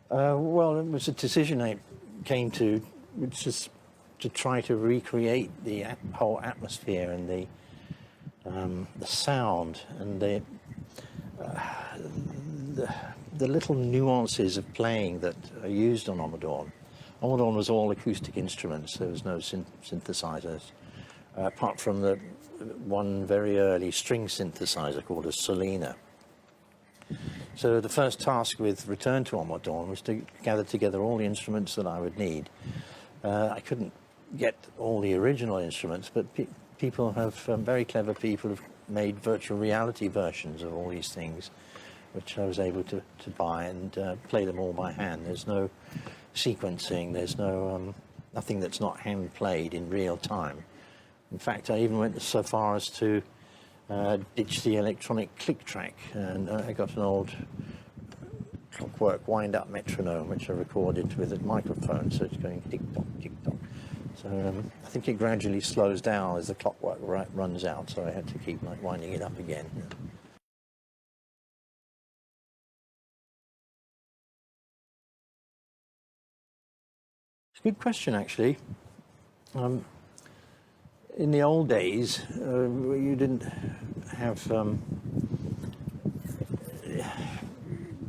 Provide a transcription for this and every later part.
Well, it was a decision I came to, which is to try to recreate the whole atmosphere and the sound and the little nuances of playing that are used on Ommadawn. Ommadawn was all acoustic instruments. There was no synthesizers, apart from the one very early string synthesizer called a Solina. So the first task with Return to Ommadawn was to gather together all the instruments that I would need. I couldn't get all the original instruments, but people have, very clever people have made virtual reality versions of all these things, which I was able to buy and play them all by hand. There's no sequencing, there's no nothing that's not hand played in real time. In fact, I even went so far as to ditch the electronic click track, and I got an old clockwork wind-up metronome which I recorded with a microphone, so it's going tick-tock, tick-tock. So I think it gradually slows down as the clockwork runs out, so I had to keep like winding it up again. It's a good question, actually. In the old days, you didn't have...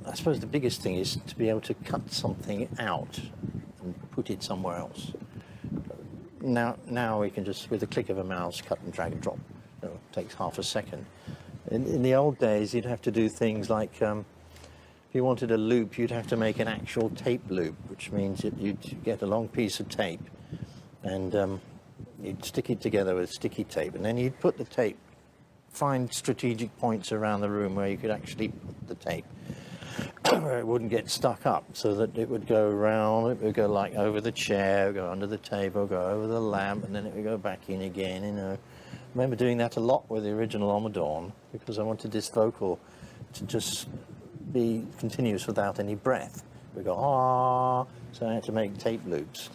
I suppose the biggest thing is to be able to cut something out and put it somewhere else. Now we can just, with the click of a mouse, cut and drag and drop. It takes half a second. In the old days, you'd have to do things like, if you wanted a loop, you'd have to make an actual tape loop, which means that you'd get a long piece of tape and you'd stick it together with sticky tape, and then you'd put the tape, find strategic points around the room where you could actually put the tape, where it wouldn't get stuck up, so that it would go around, it would go like over the chair, go under the table, go over the lamp, and then it would go back in again, you know. I remember doing that a lot with the original Ommadawn, because I wanted this vocal to just be continuous without any breath. We go, ah, so I had to make tape loops.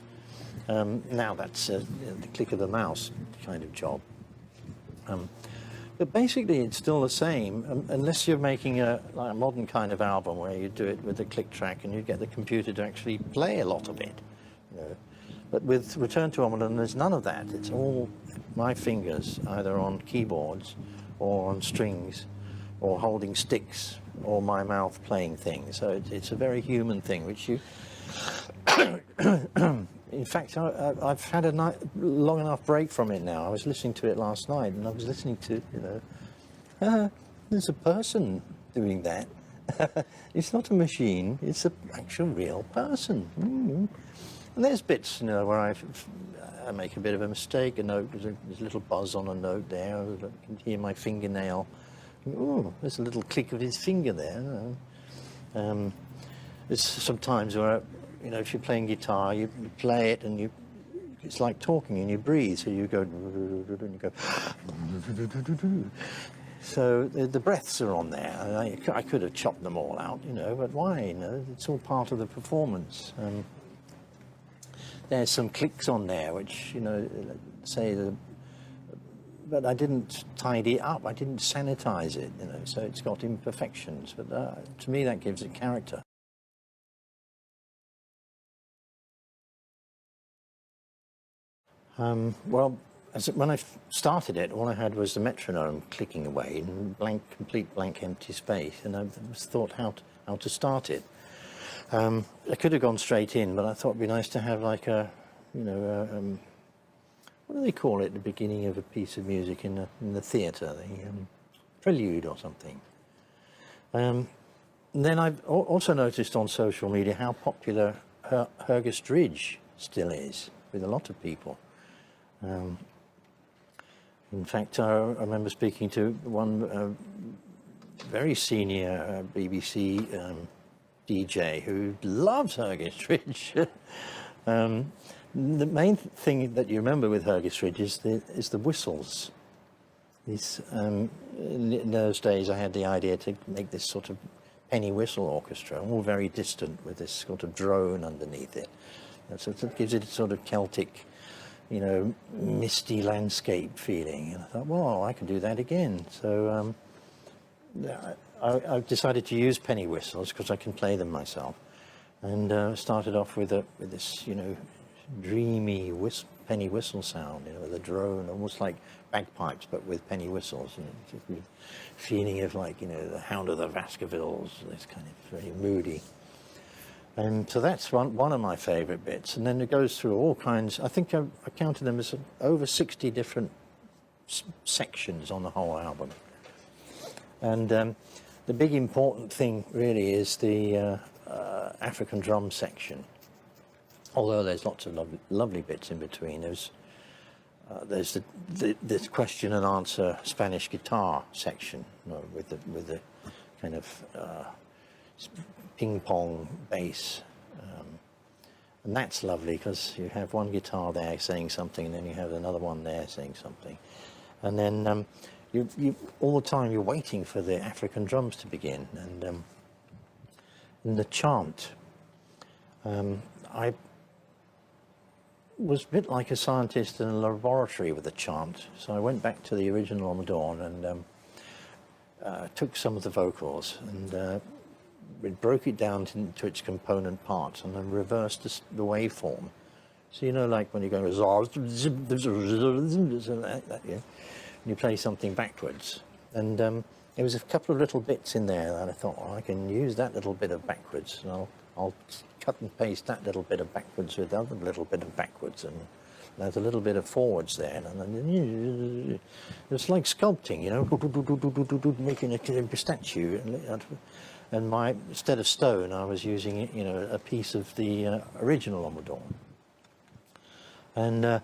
Now that's the click of the mouse kind of job. But basically it's still the same, unless you're making like a modern kind of album where you do it with a click track and you get the computer to actually play a lot of it. You know. But with Return to Ommadawn, there's none of that. It's all my fingers, either on keyboards or on strings or holding sticks or my mouth playing things. So it's a very human thing, which you... In fact, I've had a long enough break from it now. I was listening to it last night, and I was listening to, you know, there's a person doing that. It's not a machine, it's an actual real person. And there's bits, you know, where I make a bit of a mistake, a note, there's a little buzz on a note there, I can hear my fingernail. Oh, there's a little click of his finger there. There's sometimes where, you know, if you're playing guitar, you play it and it's like talking and you breathe, so you go, and you go, so the breaths are on there. I could have chopped them all out, you know, but why? You know, it's all part of the performance. There's some clicks on there, which, you know, say but I didn't tidy it up, I didn't sanitize it, you know, so it's got imperfections, but to me that gives it character. Well, when I started it, all I had was the metronome clicking away in complete blank empty space, and I just thought how to start it. I could have gone straight in, but I thought it'd be nice to have like a, you know, what do they call it at the beginning of a piece of music in the theatre, the prelude or something. And then I've also noticed on social media how popular Hergest Ridge still is with a lot of people. In fact, I remember speaking to one very senior BBC DJ who loves Hergest Ridge. The main thing that you remember with Hergest Ridge is the whistles. In those days, I had the idea to make this sort of penny whistle orchestra, all very distant, with this sort of drone underneath it. And so it gives it a sort of Celtic, you know, misty landscape feeling. And I thought, well, I can do that again. So I decided to use penny whistles because I can play them myself. and started off with this, dreamy penny whistle sound, with a drone, almost like bagpipes, but with penny whistles, just with feeling of like, the Hound of the Baskervilles, this kind of very moody. And so that's one of my favourite bits. And then it goes through all kinds. I think I counted them as over 60 different sections on the whole album. And the big important thing really is the African drum section. Although there's lots of lovely bits in between. There's the question and answer Spanish guitar section, with the kind of ping pong bass, and that's lovely because you have one guitar there saying something, and then you have another one there saying something, and then you all the time you're waiting for the African drums to begin, and in the chant, I was a bit like a scientist in a laboratory with the chant, so I went back to the original Ommadawn and took some of the vocals and we broke it down into its component parts and then reversed the waveform. So like when you go yeah, and you play something backwards, and there was a couple of little bits in there that I thought, I can use that little bit of backwards, and I'll cut and paste that little bit of backwards with the other little bit of backwards, and there's a little bit of forwards there, and then it's like sculpting, making a statue. And instead of stone, I was using a piece of the original Ommadawn, and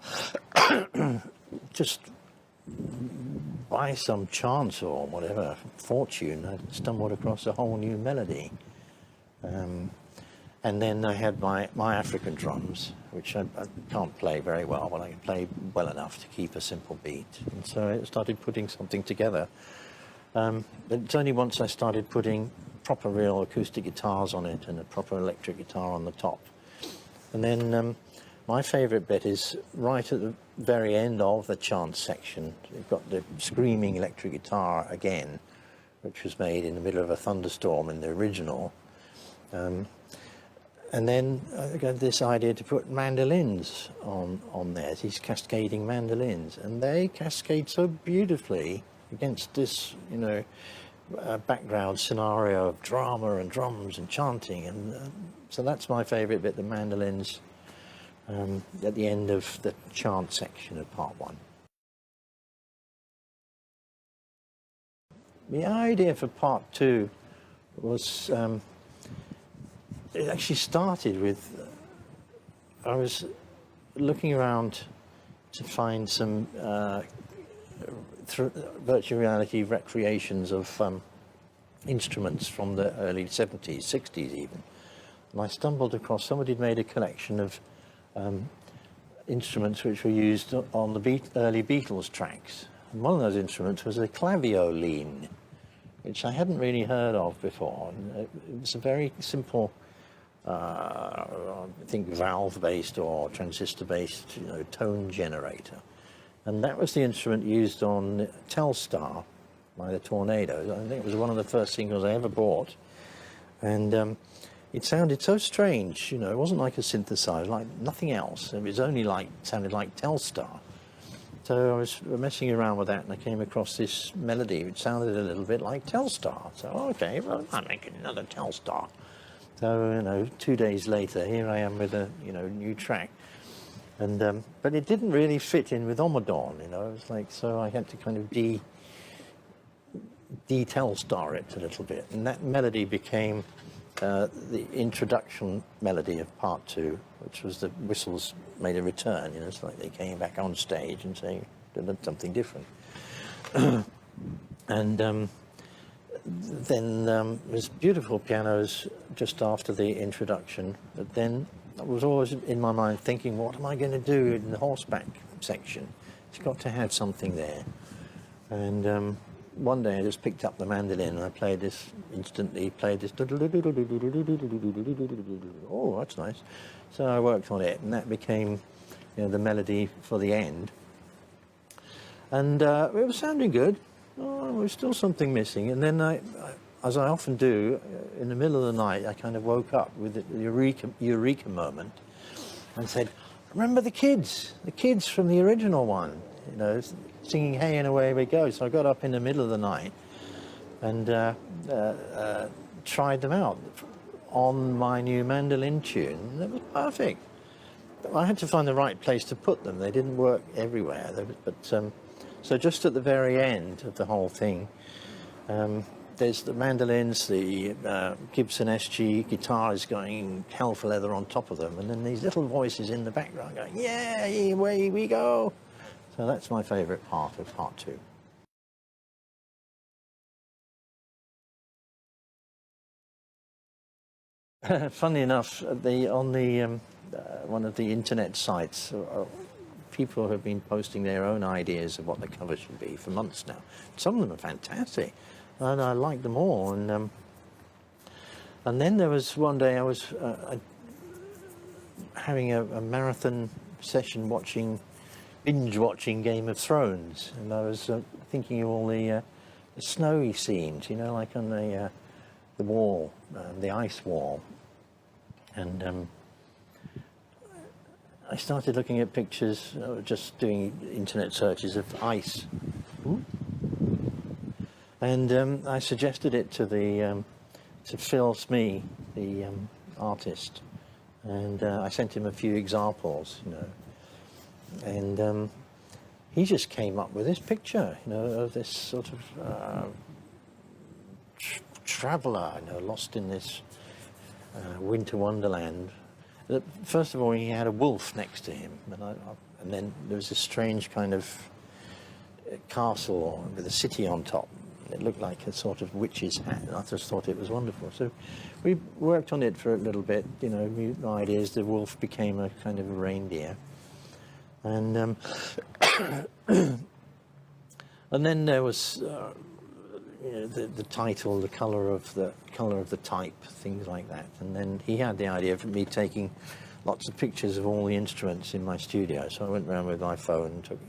just by some chance or whatever fortune, I stumbled across a whole new melody. And then I had my African drums, which I can't play very well, but I can play well enough to keep a simple beat. And so I started putting something together. But it's only once I started putting proper real acoustic guitars on it and a proper electric guitar on the top. And then my favourite bit is right at the very end of the chant section. You've got the screaming electric guitar again, which was made in the middle of a thunderstorm in the original. And then I got this idea to put mandolins on there, these cascading mandolins, and they cascade so beautifully against this, background scenario of drama and drums and chanting, and so that's my favourite bit, the mandolins at the end of the chant section of part one. The idea for part two was, it actually started with, I was looking around to find some virtual reality recreations of instruments from the early 70s, 60s even. And I stumbled across, somebody had made a collection of instruments which were used on the early Beatles tracks. And one of those instruments was a clavioline, which I hadn't really heard of before. And it was a very simple, I think valve-based or transistor-based, tone generator. And that was the instrument used on Telstar by the Tornadoes. I think it was one of the first singles I ever bought. And it sounded so strange, it wasn't like a synthesizer, like nothing else. It was only sounded like Telstar. So I was messing around with that and I came across this melody which sounded a little bit like Telstar. So, okay, well, I'm making another Telstar. So, 2 days later, here I am with a, new track. And, but it didn't really fit in with Ommadawn, it was like, so I had to kind of de-Telstar it a little bit. And that melody became the introduction melody of part two, which was the whistles made a return, it's like they came back on stage and saying, did something different. And then there's beautiful pianos just after the introduction, but then I was always in my mind thinking, what am I going to do in the horseback section? It's got to have something there. And one day I just picked up the mandolin and I played this, instantly played this, oh, that's nice. So I worked on it and that became, the melody for the end. And it was sounding good. Oh, there was still something missing. And then as I often do, in the middle of the night, I kind of woke up with the eureka moment and said, remember the kids from the original one, you know, singing Hey and Away We Go. So I got up in the middle of the night and tried them out on my new mandolin tune. It was perfect. I had to find the right place to put them. They didn't work everywhere. But so just at the very end of the whole thing, there's the mandolins, the Gibson SG guitar is going hell for leather on top of them, and then these little voices in the background going, yeah, away we go. So that's my favourite part of part 2. Funnily enough, on the one of the internet sites, people have been posting their own ideas of what the cover should be for months now. Some of them are fantastic, and I like them all. And then there was one day I was having a marathon session binge watching Game of Thrones, and I was thinking of all the snowy scenes, you know, like on the wall, the ice wall, and I started looking at pictures, just doing internet searches of ice. Ooh. And I suggested it to to Phil Smee, the artist, and I sent him a few examples, you know, and he just came up with this picture, you know, of this sort of traveller, you know, lost in this winter wonderland. First of all, he had a wolf next to him, and then there was this strange kind of castle with a city on top. It looked like a sort of witch's hat, and I just thought it was wonderful. So we worked on it for a little bit, you know, new ideas. The wolf became a kind of a reindeer, and and then there was you know, the title, the colour of the type, things like that. And then he had the idea of me taking lots of pictures of all the instruments in my studio. So I went around with my phone and took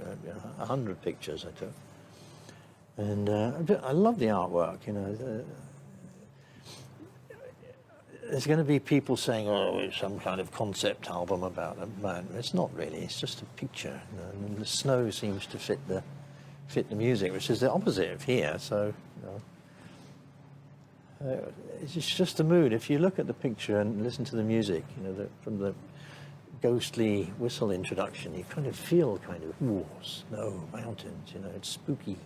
100 pictures I took. And I love the artwork, you know. There's going to be people saying, oh, it's some kind of concept album about a man. It's not really, it's just a picture. You know? And the snow seems to fit the music, which is the opposite of here. So you know, it's just the mood. If you look at the picture and listen to the music, you know, from the ghostly whistle introduction, you kind of feel kind of, ooh, snow, mountains, you know, it's spooky.